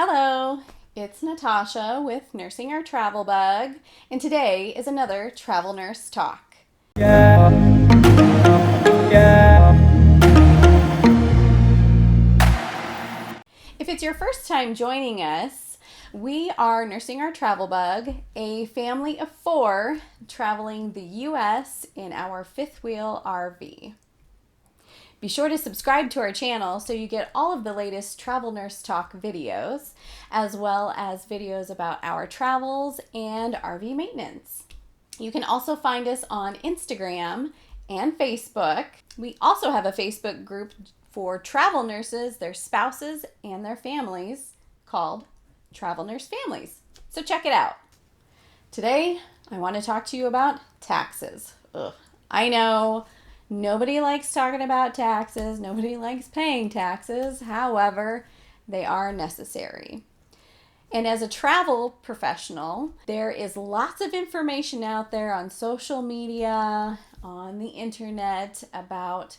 Hello, it's Natasha with Nursing Our Travel Bug, and today is another Travel Nurse Talk. If it's your first time joining us, we are Nursing Our Travel Bug, a family of four traveling the U.S. in our fifth wheel RV. Be sure to subscribe to our channel so you get all of the latest Travel Nurse Talk videos, as well as videos about our travels and RV maintenance. You can also find us on Instagram and Facebook. We also have a Facebook group for travel nurses, their spouses, and their families called Travel Nurse Families. So check it out. Today, I want to talk to you about taxes. Ugh, I know nobody likes talking about taxes. Nobody likes paying taxes. However, they are necessary. And as a travel professional, there is lots of information out there on social media, on the internet about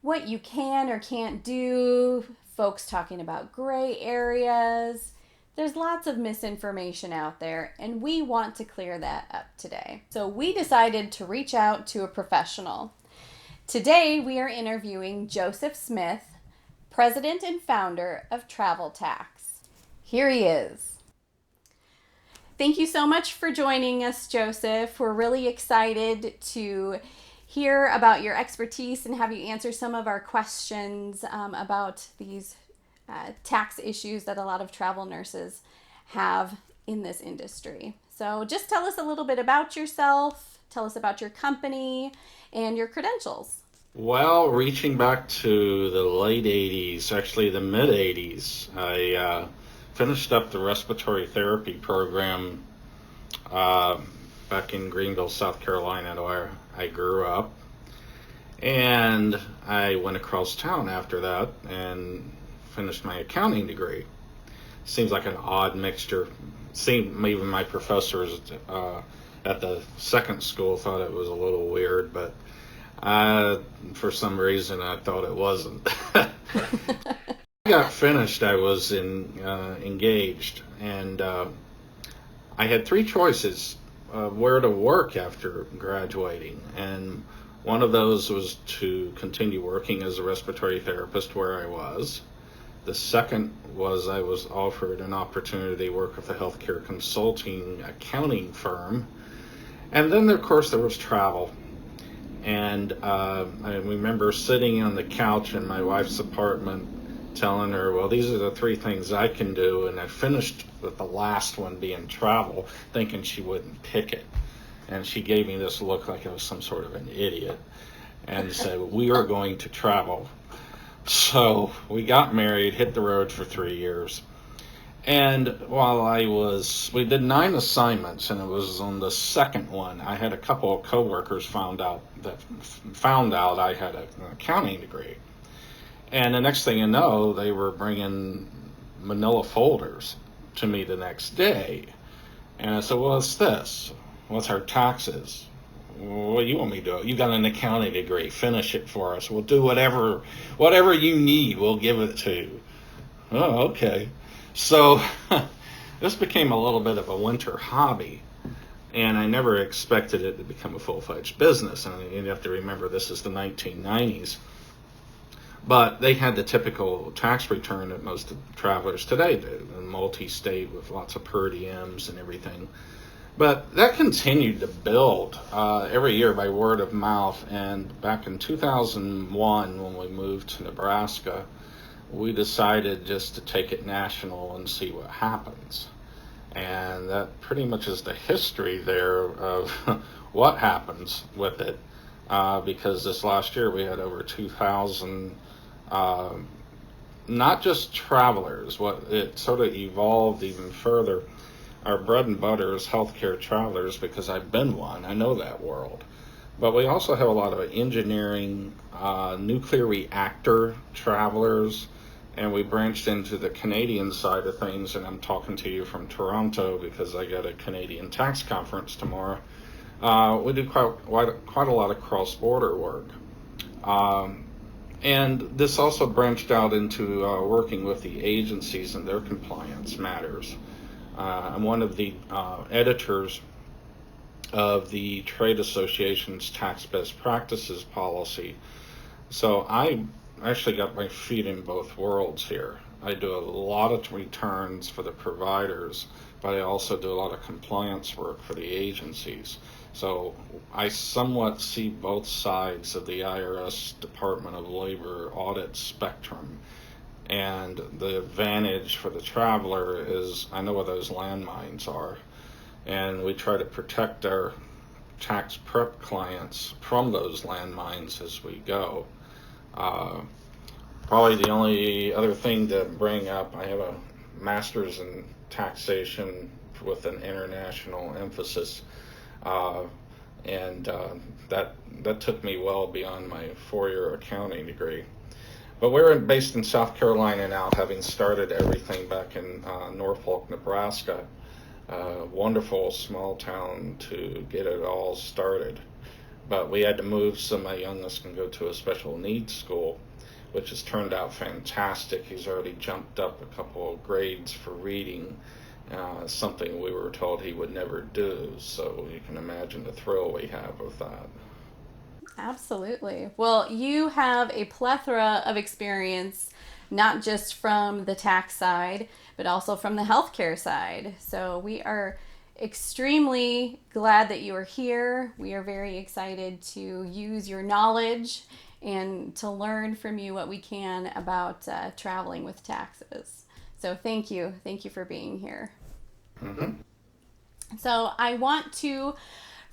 what you can or can't do, folks talking about gray areas. There's lots of misinformation out there, and we want to clear that up today. So we decided to reach out to a professional. Today, we are interviewing Joseph Smith, president and founder of Travel Tax. Here he is. Thank you so much for joining us, Joseph. We're really excited to hear about your expertise and have you answer some of our questions about these tax issues that a lot of travel nurses have in this industry. So just tell us a little bit about yourself, tell us about your company and your credentials. Well, reaching back to the late 80s, actually the mid 80s, I finished up the respiratory therapy program back in Greenville, South Carolina, where I grew up. And I went across town after that and finished my accounting degree. Seems like an odd mixture. Even my professors at the second school thought it was a little weird, but for some reason I thought it wasn't. I got finished, I was engaged, and I had three choices of where to work after graduating, and one of those was to continue working as a respiratory therapist where I was. The second was I was offered an opportunity to work with a healthcare consulting accounting firm. And then, of course, there was travel. And I remember sitting on the couch in my wife's apartment telling her, well, these are the three things I can do. And I finished with the last one being travel, thinking she wouldn't pick it. And she gave me this look like I was some sort of an idiot and said, we are going to travel. So we got married, hit the road for 3 years. And while we did 9 assignments, and it was on the second one, I had a couple of coworkers found out I had an accounting degree. And the next thing you know, they were bringing manila folders to me the next day. And I said, well, what's this? What's our taxes? What do you want me to do? You got an accounting degree. Finish it for us. We'll do whatever you need. We'll give it to you. Oh, okay. So this became a little bit of a winter hobby, and I never expected it to become a full-fledged business. And you have to remember this is the 1990s. But they had the typical tax return that most travelers today do, multi-state with lots of per diems and everything. But that continued to build every year by word of mouth. And back in 2001, when we moved to Nebraska, we decided just to take it national and see what happens. And that pretty much is the history there of what happens with it. Because this last year we had over 2,000, not just travelers. What it sort of evolved even further. Our bread and butter is healthcare travelers because I've been one. I know that world. But we also have a lot of engineering, nuclear reactor travelers, and we branched into the Canadian side of things, and I'm talking to you from Toronto because I got a Canadian tax conference tomorrow. We do quite a lot of cross-border work. And this also branched out into working with the agencies and their compliance matters. I'm one of the editors of the Trade Association's Tax Best Practices policy. So I actually got my feet in both worlds here. I do a lot of returns for the providers, but I also do a lot of compliance work for the agencies. So I somewhat see both sides of the IRS Department of Labor audit spectrum. And the advantage for the traveler is I know where those landmines are, and we try to protect our tax prep clients from those landmines as we go. Uh, Probably the only other thing to bring up, I have a master's in taxation with an international emphasis, uh, and that took me well beyond my 4-year accounting degree. But we're based in South Carolina now, having started everything back in Norfolk, Nebraska. Wonderful small town to get it all started. But we had to move so my youngest can go to a special needs school, which has turned out fantastic. He's already jumped up a couple of grades for reading, something we were told he would never do. So you can imagine the thrill we have with that. Absolutely. Well, you have a plethora of experience, not just from the tax side, but also from the healthcare side. So we are extremely glad that you are here. We are very excited to use your knowledge and to learn from you what we can about traveling with taxes. So thank you. Thank you for being here. Mm-hmm. So I want to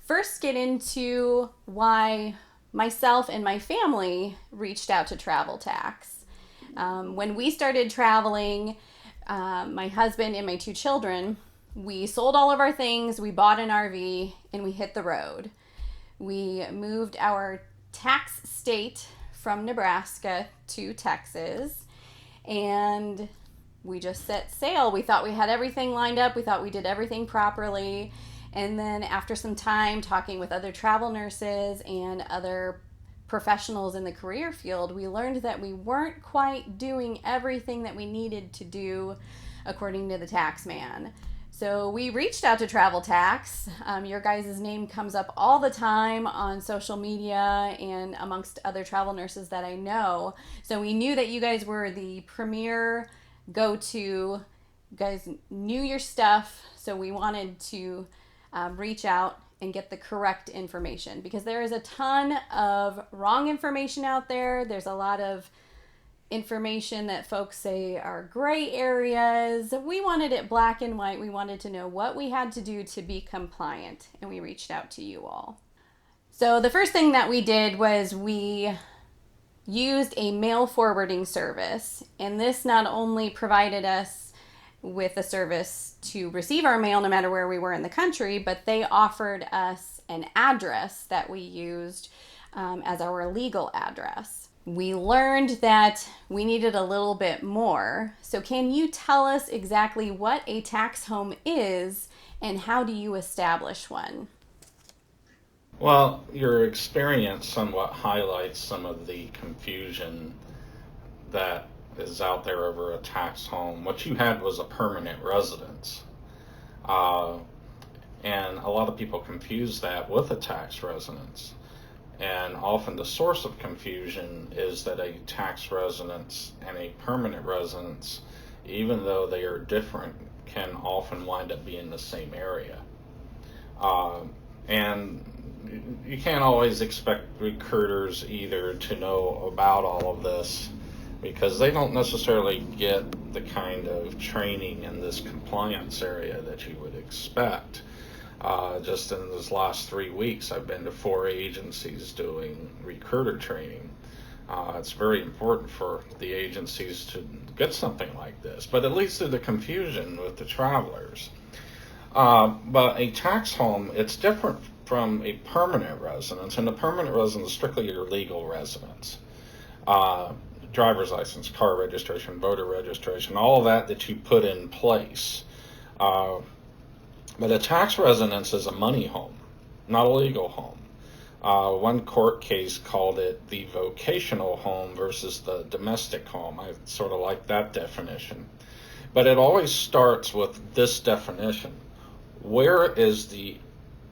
first get into why myself and my family reached out to Travel Tax. When we started traveling, my husband and my 2 children, we sold all of our things, we bought an RV, and we hit the road. We moved our tax state from Nebraska to Texas, and we just set sail. We thought we had everything lined up. We thought we did everything properly. And then after some time talking with other travel nurses and other professionals in the career field, we learned that we weren't quite doing everything that we needed to do according to the tax man. So we reached out to Travel Tax. Your guys' name comes up all the time on social media and amongst other travel nurses that I know. So we knew that you guys were the premier go-to. You guys knew your stuff, so we wanted to reach out and get the correct information, because there is a ton of wrong information out there. There's a lot of information that folks say are gray areas. We wanted it black and white. We wanted to know what we had to do to be compliant, and we reached out to you all. So the first thing that we did was we used a mail forwarding service, and this not only provided us with a service to receive our mail no matter where we were in the country, but they offered us an address that we used as our legal address. We learned that we needed a little bit more. So can you tell us exactly what a tax home is and how do you establish one? Well, your experience somewhat highlights some of the confusion that is out there over a tax home. What you had was a permanent residence. Uh, and a lot of people confuse that with a tax residence. And often the source of confusion is that a tax residence and a permanent residence, even though they are different, can often wind up being the same area. And you can't always expect recruiters either to know about all of this, because they don't necessarily get the kind of training in this compliance area that you would expect. Just in this last 3 weeks, I've been to 4 agencies doing recruiter training. It's very important for the agencies to get something like this, but it leads to the confusion with the travelers. But a tax home, it's different from a permanent residence, and a permanent residence is strictly your legal residence. Driver's license, car registration, voter registration, all that you put in place. But a tax residence is a money home, not a legal home. One court case called it the vocational home versus the domestic home. I sort of like that definition. But it always starts with this definition. Where is the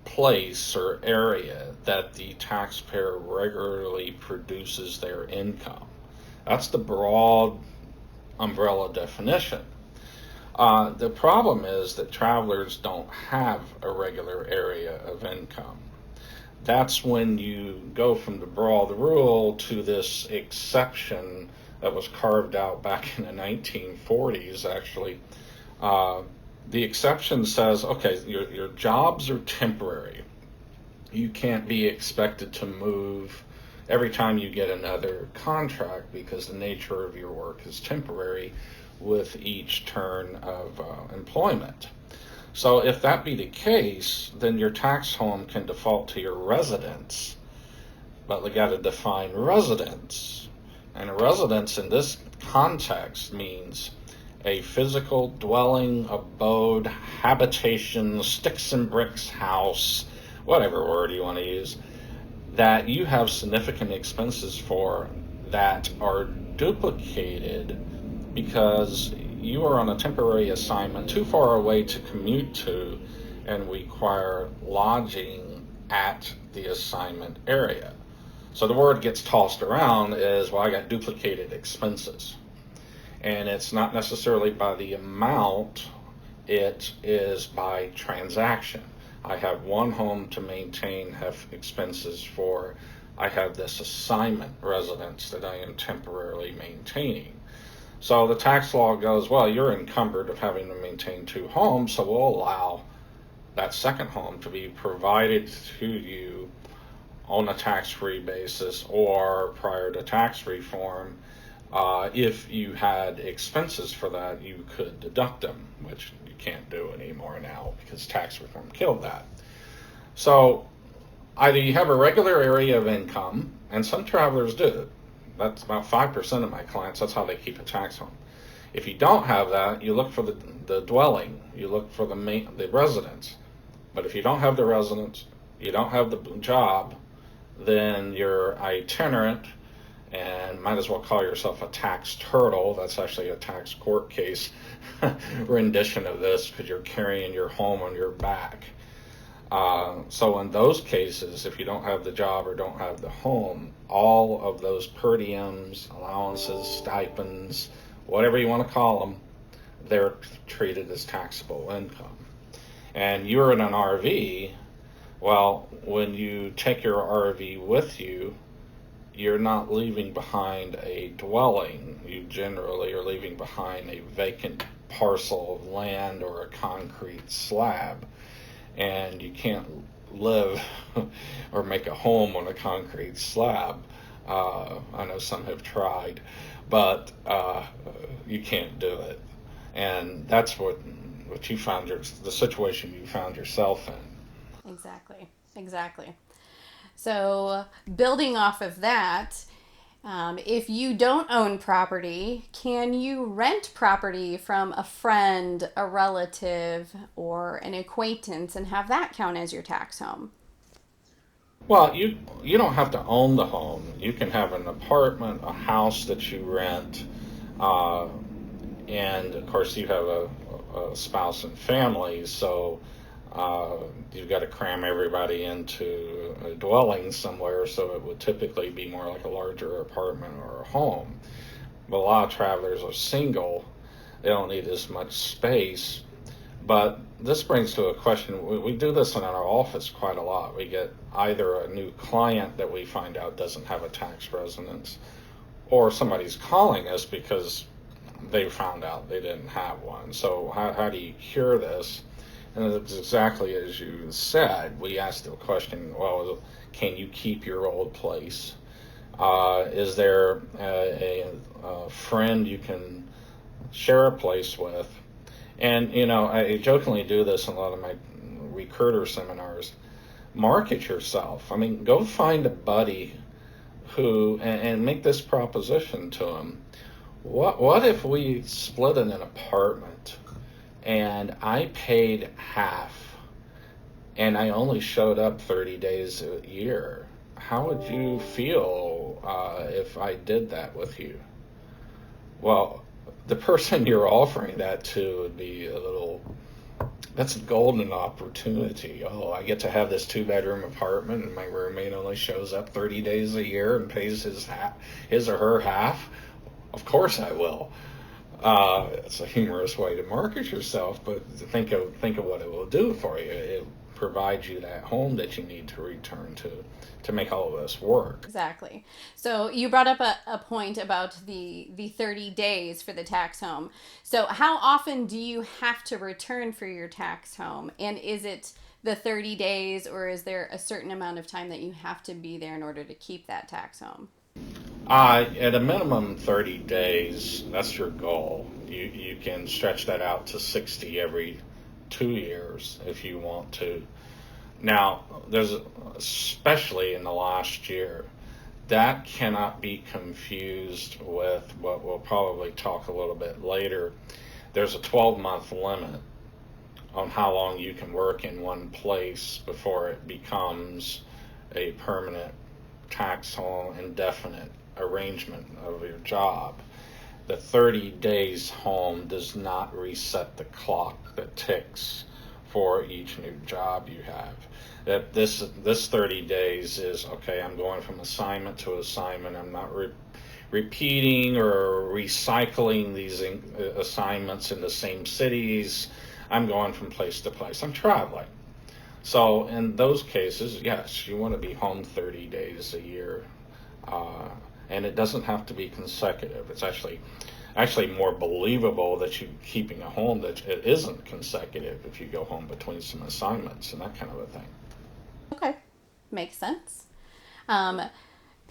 place or area that the taxpayer regularly produces their income? That's the broad umbrella definition. The problem is that travelers don't have a regular area of income. That's when you go from the broad rule to this exception that was carved out back in the 1940s, actually. Uh, the exception says, okay, your jobs are temporary. You can't be expected to move every time you get another contract because the nature of your work is temporary with each turn of employment. So if that be the case, then your tax home can default to your residence, but we got to define residence. And a residence in this context means a physical dwelling, abode, habitation, sticks and bricks house, whatever word you want to use, that you have significant expenses for that are duplicated because you are on a temporary assignment too far away to commute to and require lodging at the assignment area. So the word gets tossed around is, well, I got duplicated expenses. And it's not necessarily by the amount, it is by transaction. I have one home to maintain, have expenses for. I have this assignment residence that I am temporarily maintaining. So the tax law goes, well, you're encumbered of having to maintain two homes, so we'll allow that second home to be provided to you on a tax-free basis or prior to tax reform. If you had expenses for that, you could deduct them, which you can't do anymore now because tax reform killed that. So either you have a regular area of income, and some travelers do. That's about 5% of my clients. That's how they keep a tax home. If you don't have that, you look for the dwelling. You look for the residence. But if you don't have the residence, you don't have the job, then you're itinerant and might as well call yourself a tax turtle. That's actually a tax court case rendition of this because you're carrying your home on your back. So in those cases, if you don't have the job or don't have the home, all of those per diems, allowances, stipends, whatever you want to call them, they're treated as taxable income. And you're in an RV, well, when you take your RV with you, you're not leaving behind a dwelling. You generally are leaving behind a vacant parcel of land or a concrete slab. And you can't live or make a home on a concrete slab. I know some have tried, but you can't do it. And that's what you found the situation you found yourself in. Exactly. Exactly. So, building off of that, if you don't own property, can you rent property from a friend, a relative, or an acquaintance and have that count as your tax home? Well, you don't have to own the home. You can have an apartment, a house that you rent, uh, and of course you have a spouse and family, so you've got to cram everybody into a dwelling somewhere. So it would typically be more like a larger apartment or a home. But a lot of travelers are single; they don't need as much space. But this brings to a question. We do this in our office quite a lot. We get either a new client that we find out doesn't have a tax residence, or somebody's calling us because they found out they didn't have one. So how do you cure this? And it's exactly as you said. We asked the question, well, can you keep your old place? Is there a friend you can share a place with? And, I jokingly do this in a lot of my recruiter seminars. Market yourself. I mean, go find a buddy and make this proposition to him. What if we split in an apartment and I paid half and I only showed up 30 days a year? how would you feel if I did that with you? Well, the person you're offering that to would be a little, that's a golden opportunity. Oh, I get to have this two-bedroom apartment, and my roommate only shows up 30 days a year and pays his or her half. Of course I will. It's a humorous way to market yourself, but think of what it will do for you. It provides you that home that you need to return to make all of this work. Exactly. So you brought up a point about the 30 days for the tax home. So how often do you have to return for your tax home? And is it the 30 days, or is there a certain amount of time that you have to be there in order to keep that tax home? At a minimum 30 days, that's your goal. You can stretch that out to 60 every 2 years if you want to. Now, there's especially in the last year, that cannot be confused with what we'll probably talk a little bit later. There's a 12-month limit on how long you can work in one place before it becomes a permanent taxable indefinite arrangement of your job. The 30 days home does not reset the clock that ticks for each new job you have. That this 30 days is okay. I'm going from assignment to assignment. I'm not repeating or recycling these assignments in the same cities. I'm going from place to place. I'm traveling. So in those cases, yes, you want to be home 30 days a year, uh, and it doesn't have to be consecutive. It's actually more believable that you're keeping a home that it isn't consecutive if you go home between some assignments and that kind of a thing. Okay, makes sense. Um,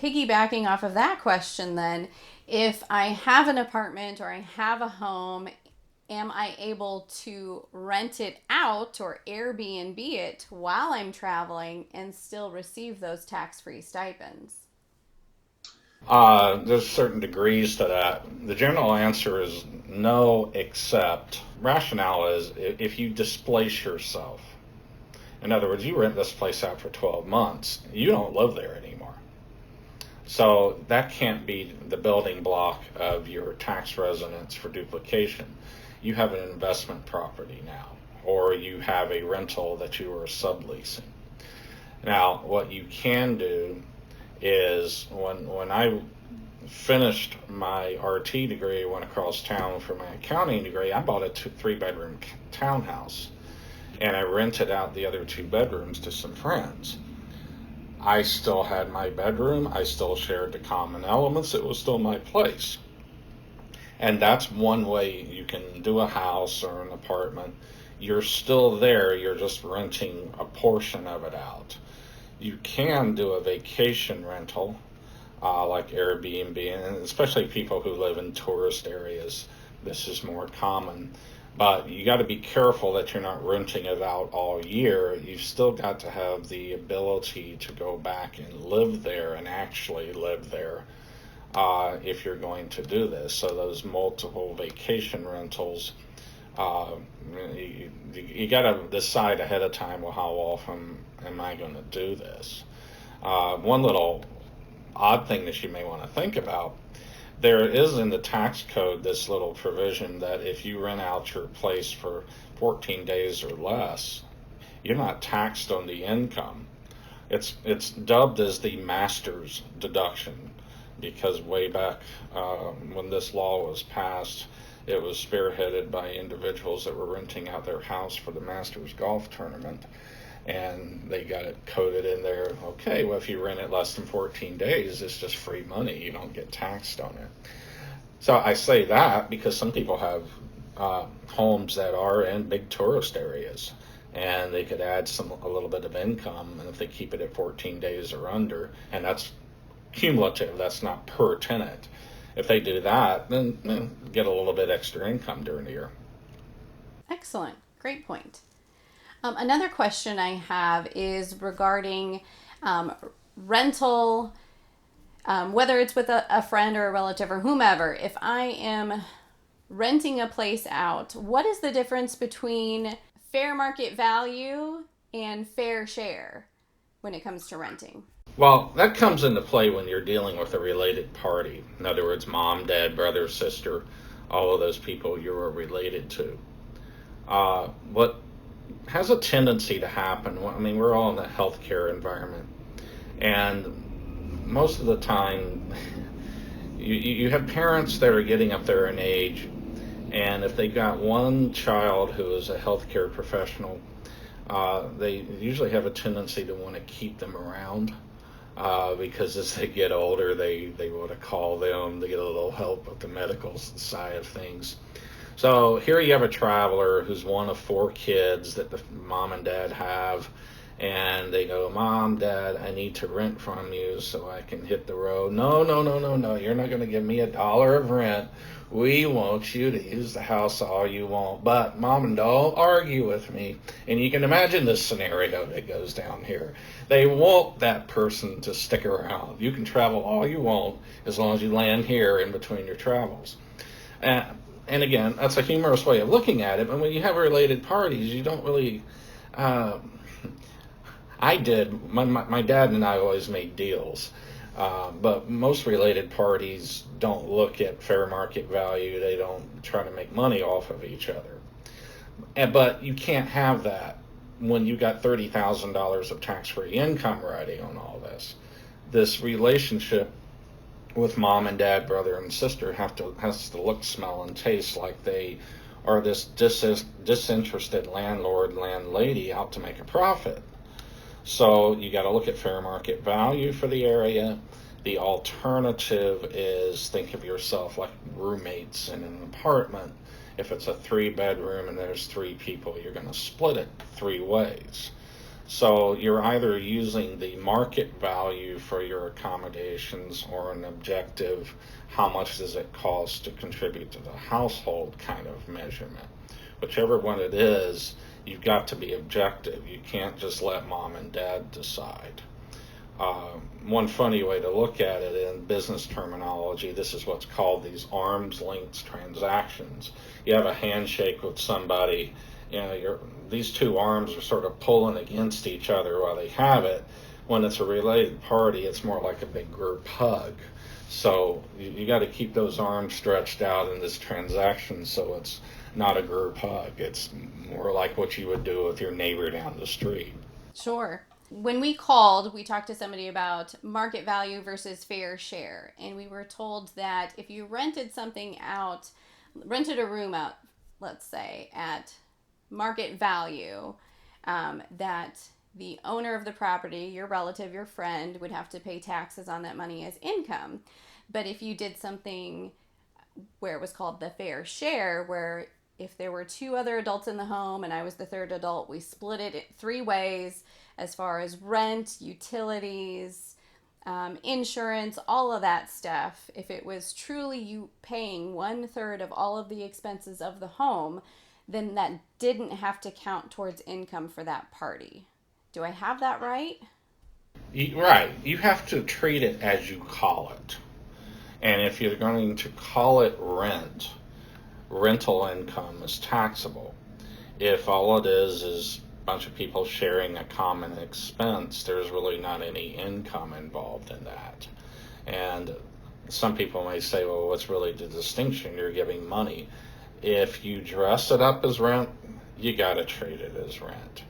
Piggybacking off of that question, then, if I have an apartment or I have a home, am I able to rent it out or Airbnb it while I'm traveling and still receive those tax free stipends? There's certain degrees to that. The general answer is no, except rationale is if you displace yourself. In other words, you rent this place out for 12 months, you don't live there anymore. So that can't be the building block of your tax residence for duplication. You have an investment property now, or you have a rental that you are subleasing. Now, what you can do is when I finished my RT degree, went across town for my accounting degree, I bought a three-bedroom townhouse, and I rented out the other two bedrooms to some friends. I still had my bedroom. I still shared the common elements. It was still my place. And that's one way you can do a house or an apartment. You're still there. You're just renting a portion of it out. You can do a vacation rental, like Airbnb, and especially people who live in tourist areas. This is more common. But you got to be careful that you're not renting it out all year. You've still got to have the ability to go back and live there and actually live there if you're going to do this. So those multiple vacation rentals, uh, you got to decide ahead of time, well, how often am I going to do this? One little odd thing that you may want to think about, there is in the tax code this little provision that if you rent out your place for 14 days or less, you're not taxed on the income. It's dubbed as the master's deduction because way back when this law was passed, it was spearheaded by individuals that were renting out their house for the Masters golf tournament. And they got it coded in there. Okay, well, if you rent it less than 14 days, it's just free money. You don't get taxed on it. So I say that because some people have homes that are in big tourist areas, and they could add a little bit of income, and if they keep it at 14 days or under, and that's cumulative. That's not per tenant. If they do that, then get a little bit extra income during the year. Excellent. Great point. Another question I have is regarding um, rental, whether it's with a friend or a relative or whomever. If I am renting a place out, what is the difference between fair market value and fair share when it comes to renting? Well, that comes into play when you're dealing with a related party. In other words, mom, dad, brother, sister, all of those people you are related to. What has a tendency to happen, I mean, we're all in a healthcare environment, and most of the time, you have parents that are getting up there in age, and if they've got one child who is a healthcare professional, they usually have a tendency to want to keep them around because as they get older, they want to call them to get a little help with the medical side of things. So here you have a traveler who's one of four kids that the mom and dad have, and they go, "Mom, Dad, I need to rent from you so I can hit the road." "No, no, no, no, no. You're not going to give me $1 of rent. We want you to use the house all you want. But, Mom, and don't argue with me." And you can imagine this scenario that goes down here. They want that person to stick around. You can travel all you want as long as you land here in between your travels. And, and again, that's a humorous way of looking at it, but when you have related parties, you don't really. Uh, I did. My dad and I always made deals. But most related parties don't look at fair market value. They don't try to make money off of each other. But you can't have that when you got $30,000 of tax-free income riding on all this. This relationship with mom and dad, brother and sister has to look, smell, and taste like they are this disinterested landlord, landlady out to make a profit. So you got to look at fair market value for the area. The alternative is think of yourself like roommates in an apartment. If it's a 3 bedroom and there's 3 people, you're going to split it 3 ways. So you're either using the market value for your accommodations or an objective, how much does it cost to contribute to the household kind of measurement. Whichever one it is, you've got to be objective. You can't just let mom and dad decide. One funny way to look at it in business terminology, this is what's called these arm's length transactions. You have a handshake with somebody, these two arms are sort of pulling against each other while they have it. When it's a related party, it's more like a big group hug. So you got to keep those arms stretched out in this transaction so it's not a group hug. It's more like what you would do with your neighbor down the street. Sure. When we called, we talked to somebody about market value versus fair share. And we were told that if you rented something out, rented a room out, let's say, at market value, that the owner of the property, your relative, your friend, would have to pay taxes on that money as income. But if you did something where it was called the fair share, where if there were two other adults in the home and I was the third adult, we split it 3 ways as far as rent, utilities, insurance, all of that stuff. If it was truly you paying 1/3 of all of the expenses of the home, then that didn't have to count towards income for that party. Do I have that right? Right. You have to treat it as you call it. And if you're going to call it rent, rental income is taxable. If all it is a bunch of people sharing a common expense, there's really not any income involved in that. And some people may say, well, what's really the distinction? You're giving money. If you dress it up as rent, you got to treat it as rent.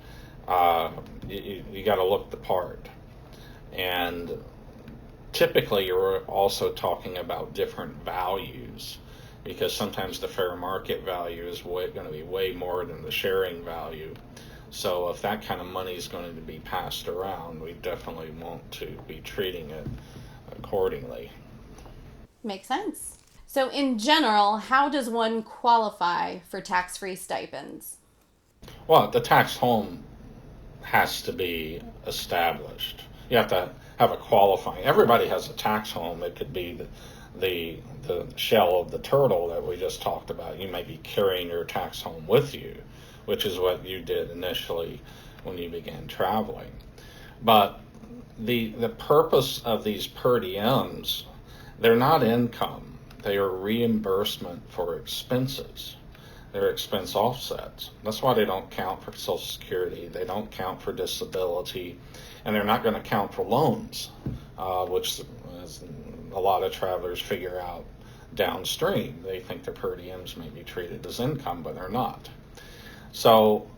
You got to look the part. And typically, you're also talking about different values because sometimes the fair market value is going to be way more than the sharing value. So if that kind of money is going to be passed around, we definitely want to be treating it accordingly. Makes sense. So, in general, how does one qualify for tax free stipends? Well, the tax home has to be established. You have to have a qualifying. Everybody has a tax home. It could be the shell of the turtle that we just talked about. You may be carrying your tax home with you, which is what you did initially when you began traveling. But the purpose of these per diems, they're not income. They are reimbursement for expenses. They're expense offsets. That's why they don't count for Social Security. They don't count for disability, and they're not going to count for loans, which is a lot of travelers figure out downstream. They think their per diems may be treated as income, but they're not. So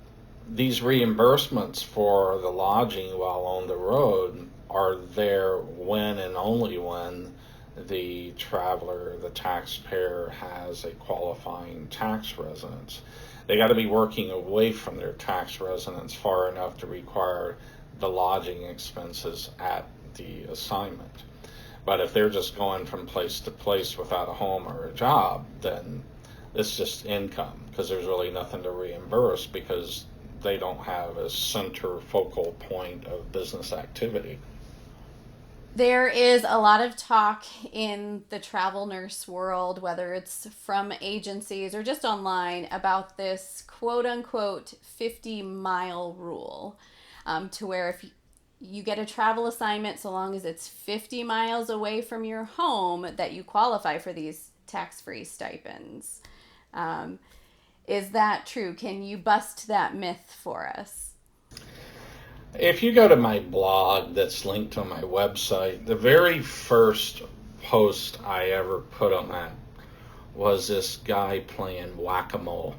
these reimbursements for the lodging while on the road are there when and only when the traveler, the taxpayer, has a qualifying tax residence. They got to be working away from their tax residence far enough to require the lodging expenses at the assignment. But if they're just going from place to place without a home or a job, then it's just income, because there's really nothing to reimburse because they don't have a center focal point of business activity. There is a lot of talk in the travel nurse world, whether it's from agencies or just online, about this quote unquote 50-mile rule, to where if you get a travel assignment, so long as it's 50 miles away from your home, that you qualify for these tax free stipends. Um, is that true? Can you bust that myth for us? If you go to my blog that's linked on my website, the very first post I ever put on that was this guy playing whack-a-mole.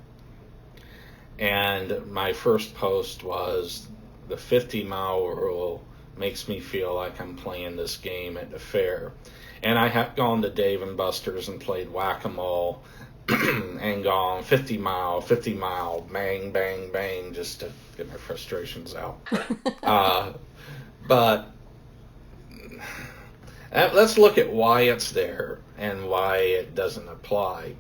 And my first post was, the 50-mile rule makes me feel like I'm playing this game at the fair. And I have gone to Dave and Buster's and played whack-a-mole and gone 50 mile, bang, bang, bang, just to get my frustrations out. But let's look at why it's there and why it doesn't apply.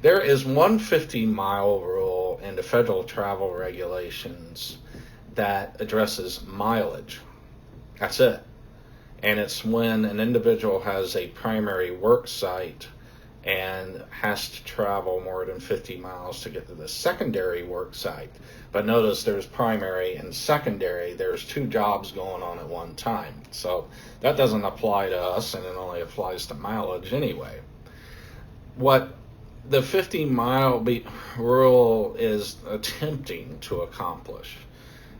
There is one 50-mile rule in the federal travel regulations that addresses mileage. That's it. And it's when an individual has a primary work site and has to travel more than 50 miles to get to the secondary work site. But notice there's primary and secondary. There's two jobs going on at one time. So that doesn't apply to us, and it only applies to mileage anyway. What the 50-mile rule is attempting to accomplish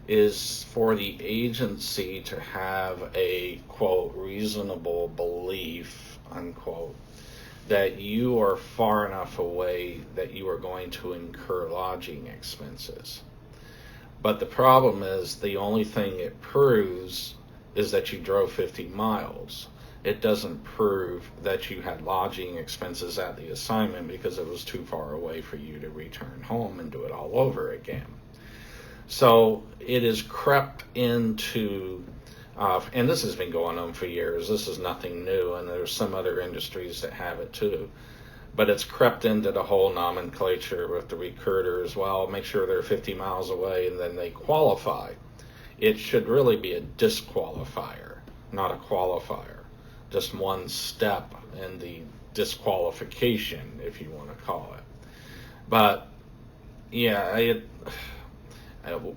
is for the agency to have a, quote, reasonable belief, unquote, that you are far enough away that you are going to incur lodging expenses. But the problem is, the only thing it proves is that you drove 50 miles. It doesn't prove that you had lodging expenses at the assignment because it was too far away for you to return home and do it all over again. So it has crept into, and this has been going on for years. This is nothing new, and there's some other industries that have it too. But it's crept into the whole nomenclature with the recruiters. Well, make sure they're 50 miles away and then they qualify. It should really be a disqualifier, not a qualifier. Just one step in the disqualification, if you want to call it. But yeah,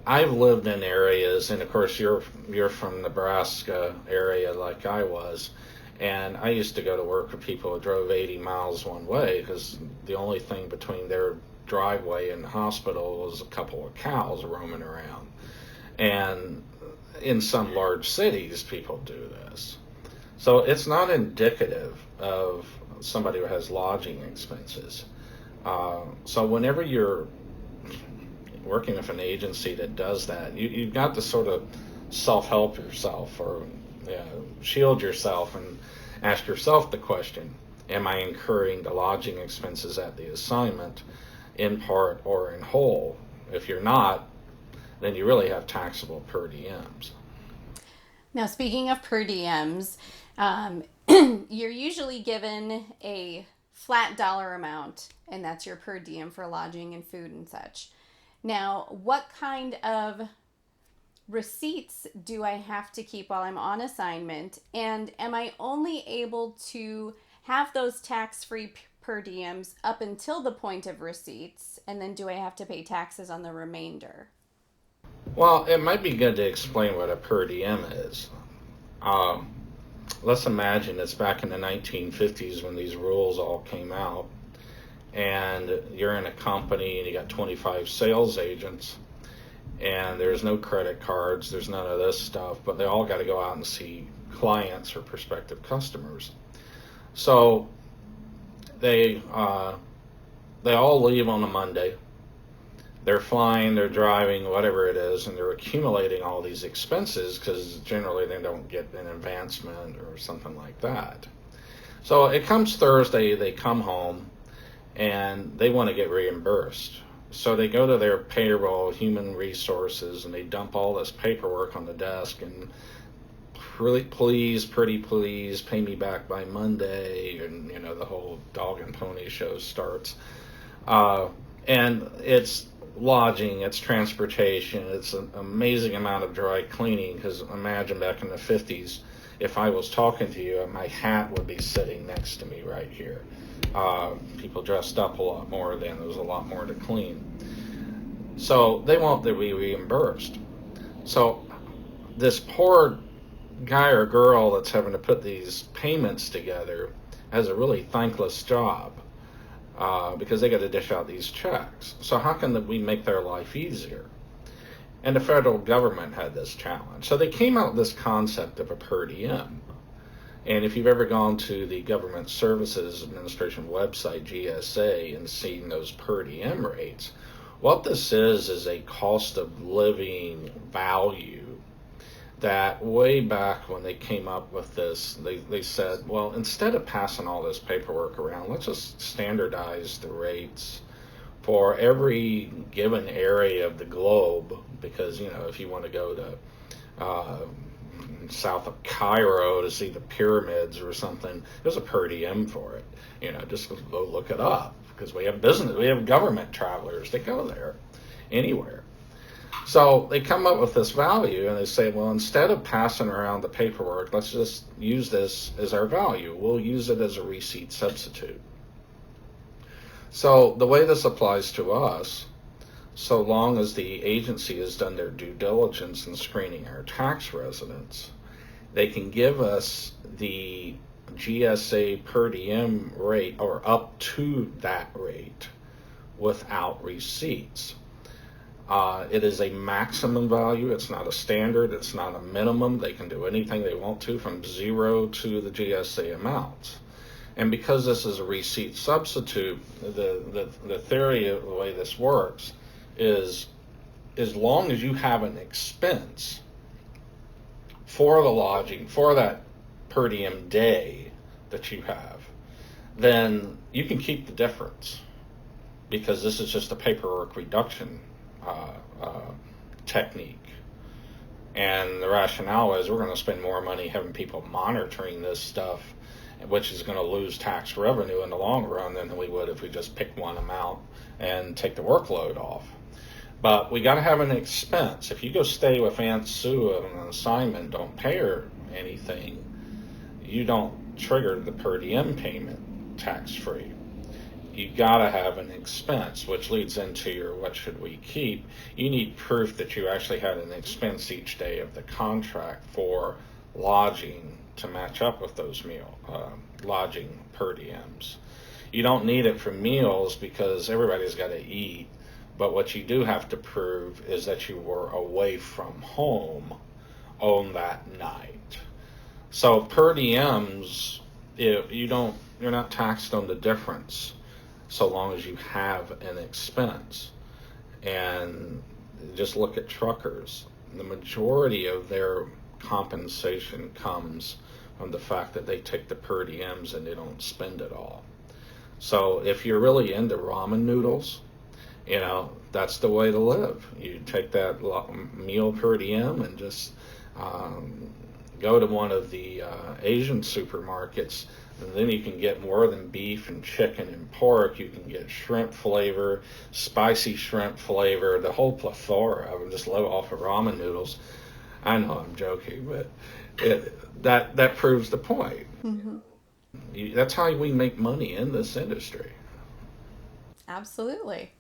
I've lived in areas, and of course you're from Nebraska area like I was, and I used to go to work with people who drove 80 miles one way because the only thing between their driveway and the hospital was a couple of cows roaming around. And in some large cities, people do this. So it's not indicative of somebody who has lodging expenses. So whenever you're working with an agency that does that, you've got to sort of self-help yourself, or shield yourself, and ask yourself the question, am I incurring the lodging expenses at the assignment in part or in whole? If you're not, then you really have taxable per diems. Now, speaking of per diems, you're usually given a flat dollar amount, and that's your per diem for lodging and food and such. Now, what kind of receipts do I have to keep while I'm on assignment? And am I only able to have those tax-free per diems up until the point of receipts? And then do I have to pay taxes on the remainder? Well, it might be good to explain what a per diem is. Let's imagine it's back in the 1950s when these rules all came out, and you're in a company and you got 25 sales agents, and there's no credit cards, there's none of this stuff, but they all got to go out and see clients or prospective customers. So they they all leave on a Monday. They're flying, they're driving, whatever it is, and they're accumulating all these expenses because generally they don't get an advancement or something like that. So it comes Thursday, they come home and they want to get reimbursed. So they go to their payroll, human resources, and they dump all this paperwork on the desk and really, please, pretty please, pay me back by Monday, and the whole dog and pony show starts. Uh, and it's lodging, it's transportation, it's an amazing amount of dry cleaning. Because imagine back in the 50s, if I was talking to you, my hat would be sitting next to me right here. People dressed up a lot more then. There was a lot more to clean. So they want to be reimbursed. So this poor guy or girl that's having to put these payments together has a really thankless job because they got to dish out these checks. So how can we make their life easier? And the federal government had this challenge. So they came out with this concept of a per diem. And if you've ever gone to the Government Services Administration website, GSA, and seen those per diem rates, what this is a cost of living value that way back when they came up with this, they said, well, instead of passing all this paperwork around, let's just standardize the rates for every given area of the globe. Because, if you want to go to south of Cairo to see the pyramids or something, there's a per diem for it. Just go look it up, because we have government travelers that go there anywhere. So they come up with this value and they say, well, instead of passing around the paperwork, let's just use this as our value. We'll use it as a receipt substitute. So the way this applies to us, so long as the agency has done their due diligence in screening our tax residents, they can give us the GSA per diem rate, or up to that rate, without receipts. It is a maximum value. It's not a standard. It's not a minimum. They can do anything they want to, from zero to the GSA amounts. And because this is a receipt substitute, the theory of the way this works is, as long as you have an expense for the lodging, for that per diem day that you have, then you can keep the difference, because this is just a paperwork reduction technique. And the rationale is, we're going to spend more money having people monitoring this stuff, which is going to lose tax revenue in the long run, than we would if we just pick one amount and take the workload off. But we got to have an expense. If you go stay with Aunt Sue on an assignment, don't pay her anything, you don't trigger the per diem payment tax-free. You got to have an expense, which leads into your what should we keep. You need proof that you actually had an expense each day of the contract for lodging to match up with those lodging per diems. You don't need it for meals, because everybody's got to eat. But what you do have to prove is that you were away from home on that night. So per diems, you're not taxed on the difference, so long as you have an expense. And just look at truckers. The majority of their compensation comes from the fact that they take the per diems and they don't spend it all. So if you're really into ramen noodles, that's the way to live. You take that meal per diem and just go to one of the Asian supermarkets, and then you can get more than beef and chicken and pork. You can get shrimp flavor, spicy shrimp flavor, the whole plethora of them. Just live off of ramen noodles. I know I'm joking, but that proves the point. Mm-hmm. That's how we make money in this industry. Absolutely.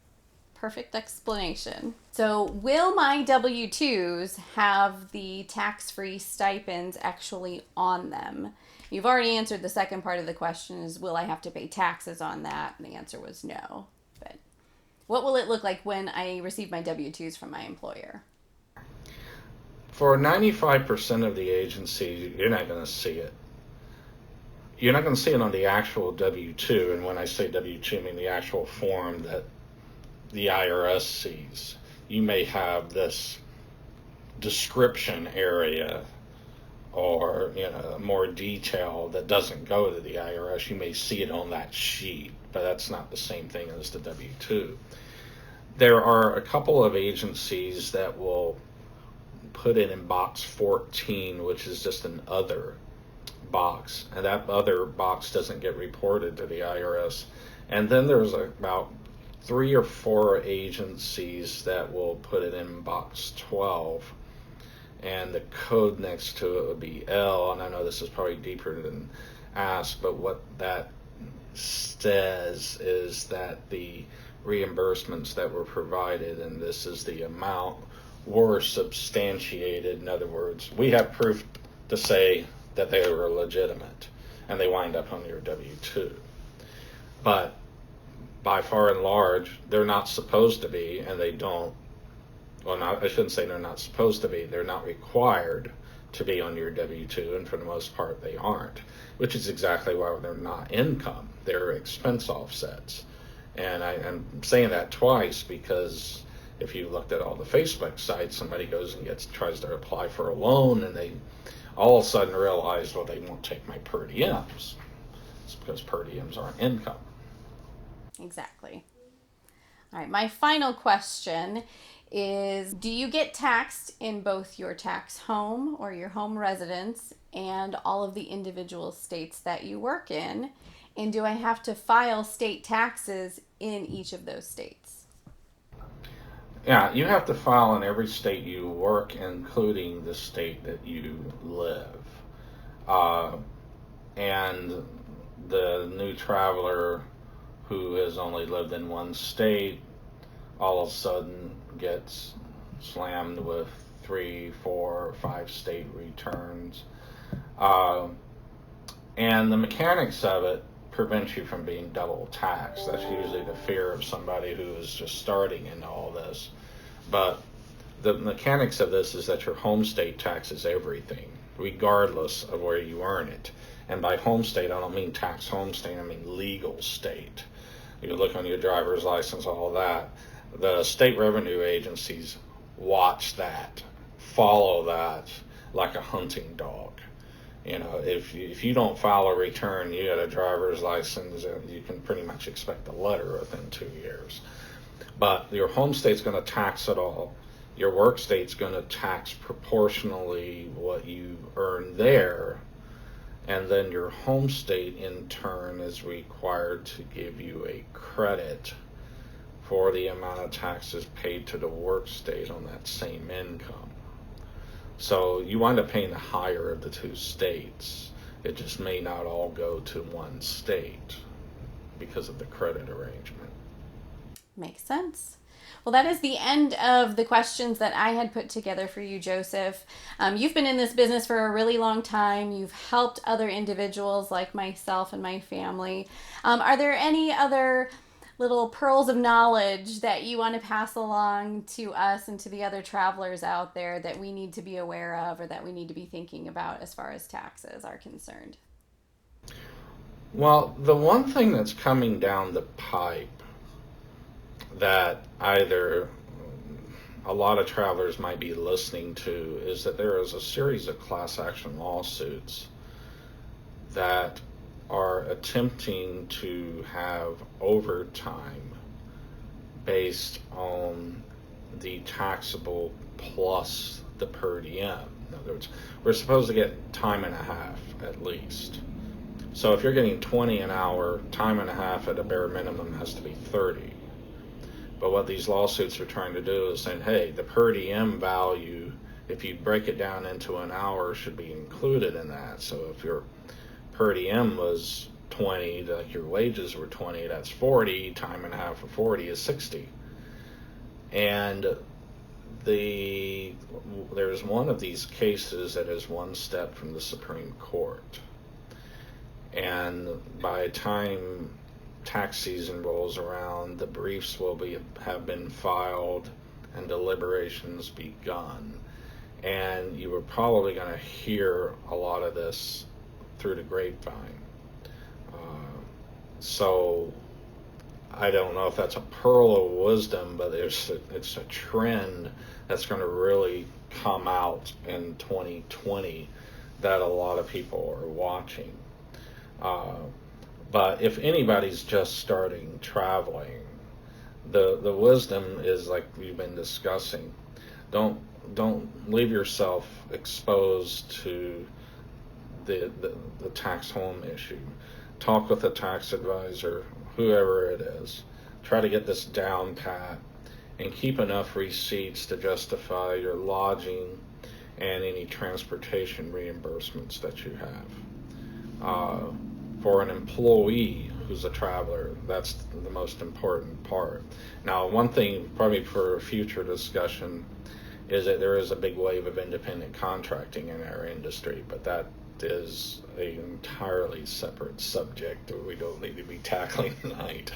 perfect explanation. So, will my W 2s have the tax free stipends actually on them? You've already answered the second part of the question is, will I have to pay taxes on that? And the answer was no. But what will it look like when I receive my W 2s from my employer? For 95% of the agencies, you're not going to see it. You're not going to see it on the actual W-2, and when I say W-2, I mean the actual form that the IRS sees. You may have this description area or more detail that doesn't go to the IRS. You may see it on that sheet, but that's not the same thing as the W-2. There are a couple of agencies that will put it in box 14, which is just an other box, and that other box doesn't get reported to the IRS. And then there's about 3 or 4 agencies that will put it in box 12, and the code next to it would be L. And I know this is probably deeper than asked, but what that says is that the reimbursements that were provided, and this is the amount, were substantiated. In other words, we have proof to say that they were legitimate, and they wind up on your W-2. But by far and large, they're not supposed to be, and they don't, well, not, I shouldn't say they're not supposed to be, they're not required to be on your W-2, and for the most part they aren't, which is exactly why they're not income. They're expense offsets. And I'm saying that twice because if you looked at all the Facebook sites, somebody goes and tries to apply for a loan, and they all of a sudden realize, well, they won't take my per diems. It's because per diems aren't income. Exactly. All right, my final question is, do you get taxed in both your tax home or your home residence and all of the individual states that you work in? And do I have to file state taxes in each of those states? Yeah, you have to file in every state you work, including the state that you live. Uh, and the new traveler who has only lived in one state all of a sudden gets slammed with 3, 4, 5 state returns. Uh, and the mechanics of it prevent you from being double taxed. That's usually the fear of somebody who is just starting into all this. But the mechanics of this is that your home state taxes everything, regardless of where you earn it. And by home state, I don't mean tax home state, I mean legal state. You look on your driver's license, all that. The state revenue agencies watch that, follow that like a hunting dog. If you don't file a return, you get a driver's license, and you can pretty much expect a letter within 2 years. But your home state's going to tax it all. Your work state's going to tax proportionally what you earn there, and then your home state in turn is required to give you a credit for the amount of taxes paid to the work state on that same income. So you wind up paying the higher of the 2 states. It just may not all go to one state because of the credit arrangement. Makes sense. Well, that is the end of the questions that I had put together for you, Joseph. You've been in this business for a really long time. You've helped other individuals like myself and my family. Are there any other little pearls of knowledge that you want to pass along to us and to the other travelers out there that we need to be aware of or that we need to be thinking about as far as taxes are concerned? Well, the one thing that's coming down the pipe that either a lot of travelers might be listening to is that there is a series of class action lawsuits that are attempting to have overtime based on the taxable plus the per diem. In other words, we're supposed to get time and a half at least. So if you're getting 20 an hour, time and a half at a bare minimum has to be 30. But what these lawsuits are trying to do is saying, hey, the per diem value, if you break it down into an hour, should be included in that. So if your per diem was 20, like your wages were 20, that's 40, time and a half of 40 is 60. And the there's one of these cases that is one step from the Supreme Court. And by the time tax season rolls around, the briefs will have been filed and deliberations begun. And you were probably going to hear a lot of this through the grapevine. So I don't know if that's a pearl of wisdom, but it's a trend that's going to really come out in 2020 that a lot of people are watching. Uh, but if anybody's just starting traveling, the wisdom is like we've been discussing. Don't don't leave yourself exposed to the tax home issue. Talk with a tax advisor, whoever it is. Try to get this down pat and keep enough receipts to justify your lodging and any transportation reimbursements that you have. For an employee who's a traveler, that's the most important part. Now, one thing probably for a future discussion is that there is a big wave of independent contracting in our industry, but that is an entirely separate subject that we don't need to be tackling tonight.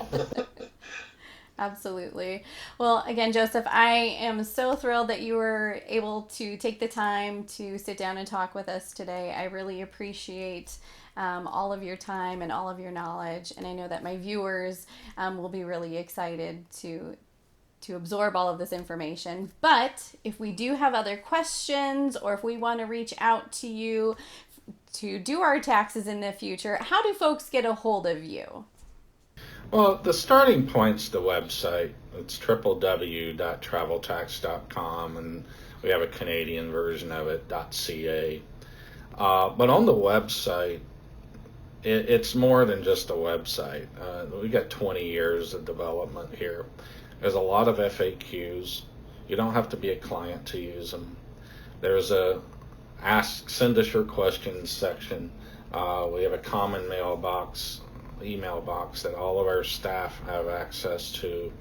Absolutely. Well, again, Joseph, I am so thrilled that you were able to take the time to sit down and talk with us today. I really appreciate all of your time and all of your knowledge, and I know that my viewers will be really excited to absorb all of this information. But if we do have other questions, or if we want to reach out to you to do our taxes in the future, how do folks get a hold of you? Well, the starting point's the website. It's www.traveltax.com, and we have a Canadian version of it, .ca. But on the website, it's more than just a website. We got 20 years of development here. There's a lot of FAQs. You don't have to be a client to use them. There's a send us your questions section. We have a common email box that all of our staff have access to,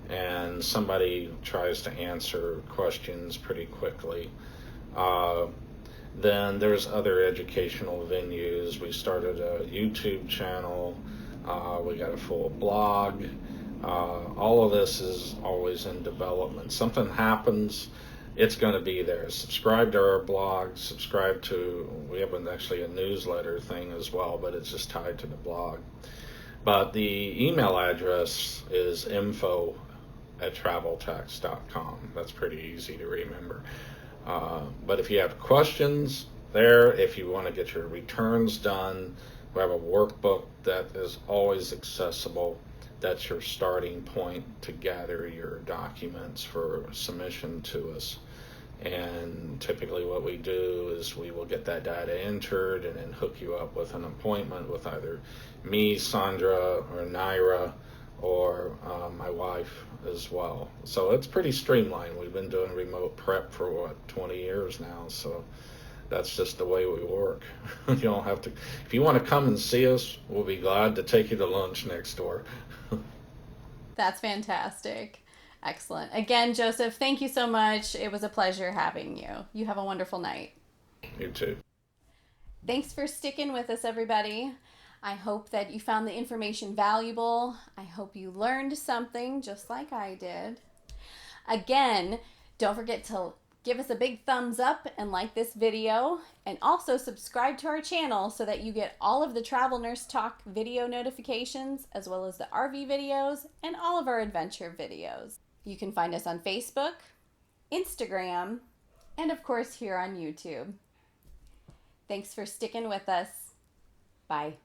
and somebody tries to answer questions pretty quickly. Then there's other educational venues. We started a YouTube channel. We got a full blog. All of this is always in development. Something happens, it's going to be there. Subscribe to our blog. We have actually a newsletter thing as well, but it's just tied to the blog. But the email address is info@traveltax.com. That's pretty easy to remember. But if you have questions there, if you want to get your returns done, we have a workbook that is always accessible. That's your starting point to gather your documents for submission to us. And typically what we do is we will get that data entered and then hook you up with an appointment with either me, Sandra, or Naira, or my wife as well. So it's pretty streamlined. We've been doing remote prep for 20 years now, so that's just the way we work. You don't have to. If you want to come and see us, we'll be glad to take you to lunch next door. That's fantastic. Excellent. Again, Joseph, thank you so much. It was a pleasure having you. You have a wonderful night. You too. Thanks for sticking with us, everybody. I hope that you found the information valuable. I hope you learned something just like I did. Again, don't forget to give us a big thumbs up and like this video, and also subscribe to our channel so that you get all of the Travel Nurse Talk video notifications, as well as the RV videos and all of our adventure videos. You can find us on Facebook, Instagram, and of course here on YouTube. Thanks for sticking with us. Bye.